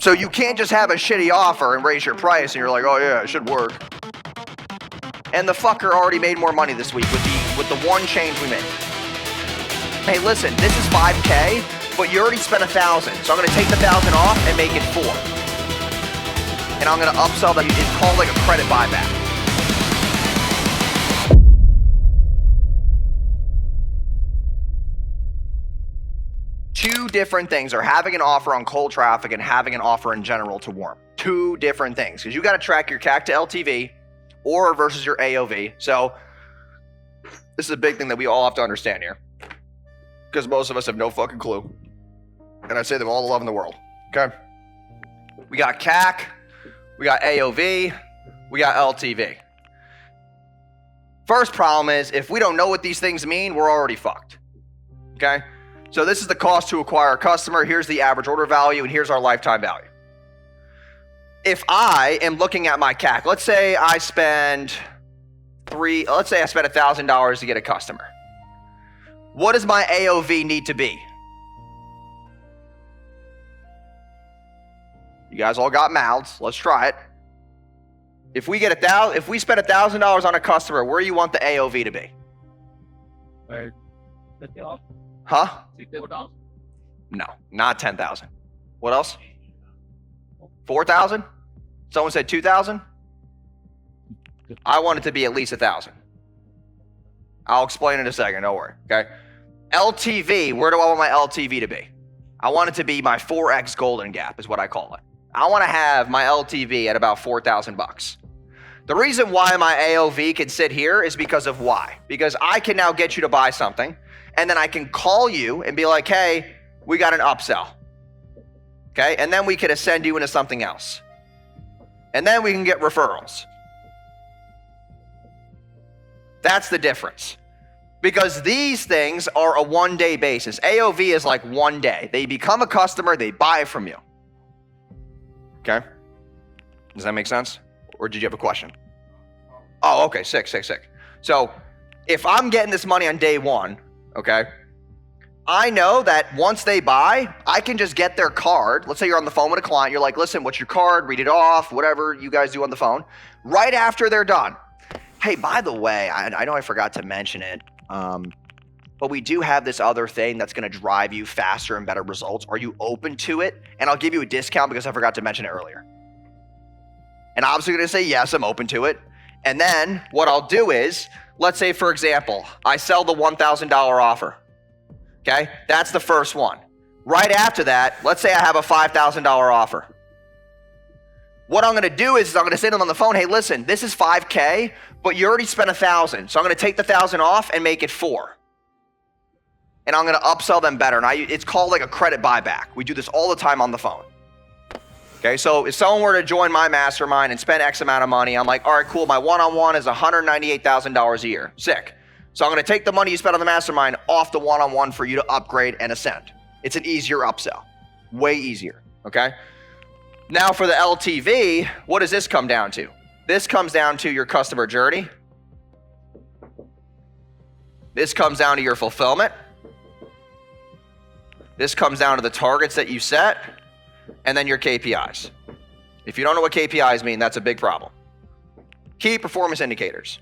So you can't just have a shitty offer and raise your price and you're like, oh yeah, it should work. And the fucker already made more money this week with the one change we made. Hey, listen, this is 5K, but you already spent 1,000. So I'm gonna take the 1,000 off and make it 4. And I'm gonna upsell them. It's called like a credit buyback. Two different things are having an offer on cold traffic and having an offer in general to warm. Two different things, because you got to track your CAC to LTV or versus your AOV. So this is a big thing that we all have to understand here, because most of us have no fucking clue. And I say them all the love in the world. Okay, we got CAC, we got AOV, we got LTV. First problem is if we don't know what these things mean, we're already fucked. Okay. So this is the cost to acquire a customer. Here's the average order value, and here's our lifetime value. If I am looking at my CAC, let's say I spend $1,000 to get a customer. What does my AOV need to be? You guys all got mouths. Let's try it. If we spend $1,000 on a customer, where do you want the AOV to be? Huh? No, not 10,000. What else? 4,000? Someone said 2,000? I want it to be at least 1,000. I'll explain in a second, don't worry, okay? LTV, where do I want my LTV to be? I want it to be my 4X golden gap is what I call it. I want to have my LTV at about 4,000 bucks. The reason why my AOV can sit here is because of why. Because I can now get you to buy something, and then I can call you and be like, hey, we got an upsell. Okay, and then we can ascend you into something else. And then we can get referrals. That's the difference. Because these things are a one-day basis. AOV is like 1 day. They become a customer, they buy from you. Okay? Does that make sense? Or did you have a question? Oh, okay, sick. So if I'm getting this money on day 1, okay, I know that once they buy, I can just get their card. Let's say you're on the phone with a client. You're like, listen, what's your card? Read it off, whatever you guys do on the phone. Right after they're done. Hey, by the way, I know I forgot to mention it, but we do have this other thing that's going to drive you faster and better results. Are you open to it? And I'll give you a discount because I forgot to mention it earlier. And I'm obviously going to say, yes, I'm open to it. And then what I'll do is, let's say, for example, I sell the $1,000 offer. Okay, that's the first one. Right after that, let's say I have a $5,000 offer. What I'm going to do is I'm going to say to them on the phone, hey, listen, this is 5K, but you already spent 1,000. So I'm going to take the 1,000 off and make it 4. And I'm going to upsell them better. And it's called like a credit buyback. We do this all the time on the phone. Okay, so if someone were to join my mastermind and spend X amount of money, I'm like, all right, cool, my one-on-one is $198,000 a year. Sick. So I'm going to take the money you spent on the mastermind off the one-on-one for you to upgrade and ascend. It's an easier upsell. Way easier, okay? Now for the LTV, what does this come down to? This comes down to your customer journey. This comes down to your fulfillment. This comes down to the targets that you set, and then your KPIs. If you don't know what KPIs mean, that's a big problem. Key performance indicators.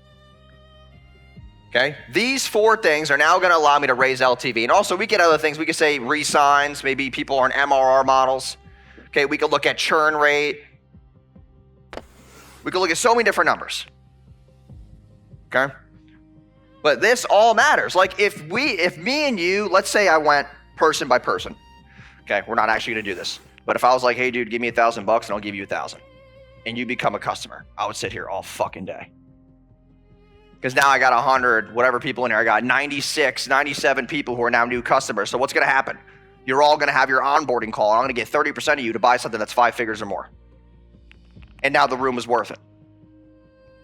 Okay, these 4 things are now going to allow me to raise LTV. And also we get other things. We could say re-signs. Maybe people are in MRR models. Okay, we could look at churn rate. We could look at so many different numbers. Okay, but this all matters. Like if me and you, let's say I went person by person. Okay, we're not actually going to do this. But if I was like, hey dude, give me $1,000 and I'll give you 1,000, and you become a customer, I would sit here all fucking day. Because now I got 100, whatever people in here. I got 96, 97 people who are now new customers. So what's going to happen? You're all going to have your onboarding call. I'm going to get 30% of you to buy something that's 5 figures or more. And now the room is worth it.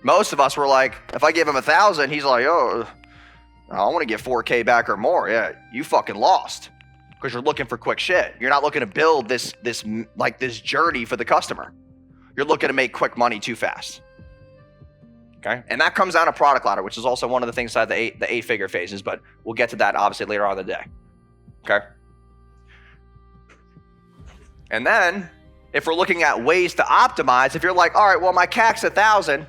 Most of us were like, if I give him 1,000, he's like, oh, I want to get 4K back or more. Yeah, you fucking lost. Because you're looking for quick shit. You're not looking to build this journey for the customer. You're looking to make quick money too fast. Okay, and that comes down to product ladder, which is also one of the things inside the 8-figure phases, but we'll get to that obviously later on in the day. Okay, and then If we're looking at ways to optimize, if you're like, all right, well, my CAC's 1,000,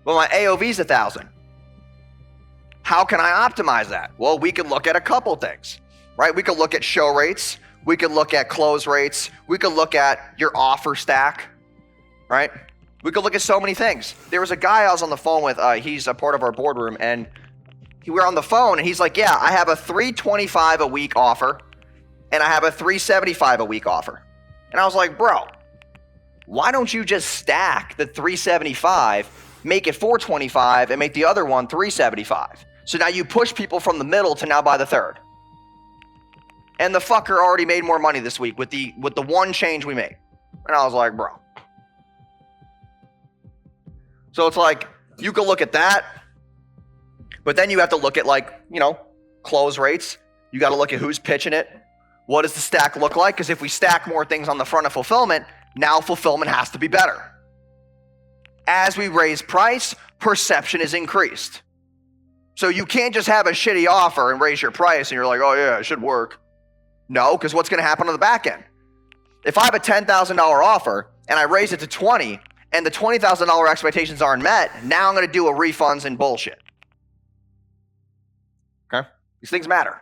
well, my AOV's 1,000. How can I optimize that? Well, we could look at a couple things, right? We could look at show rates. We could look at close rates. We could look at your offer stack, right? We could look at so many things. There was a guy I was on the phone with. He's a part of our boardroom, and we were on the phone, and he's like, yeah, I have a $325 a week offer, and I have a $375 a week offer. And I was like, bro, why don't you just stack the $375, make it $425, and make the other one $375? So now you push people from the middle to now buy the third. And the fucker already made more money this week with the one change we made. And I was like, bro. So it's like, you could look at that, but then you have to look at, like, you know, close rates. You got to look at who's pitching it. What does the stack look like? Because if we stack more things on the front of fulfillment, now fulfillment has to be better. As we raise price, perception is increased. So you can't just have a shitty offer and raise your price and you're like, oh yeah, it should work. No, because what's going to happen on the back end? If I have a $10,000 offer and I raise it to 20 and the $20,000 expectations aren't met, now I'm going to do a refunds and bullshit. Okay? These things matter.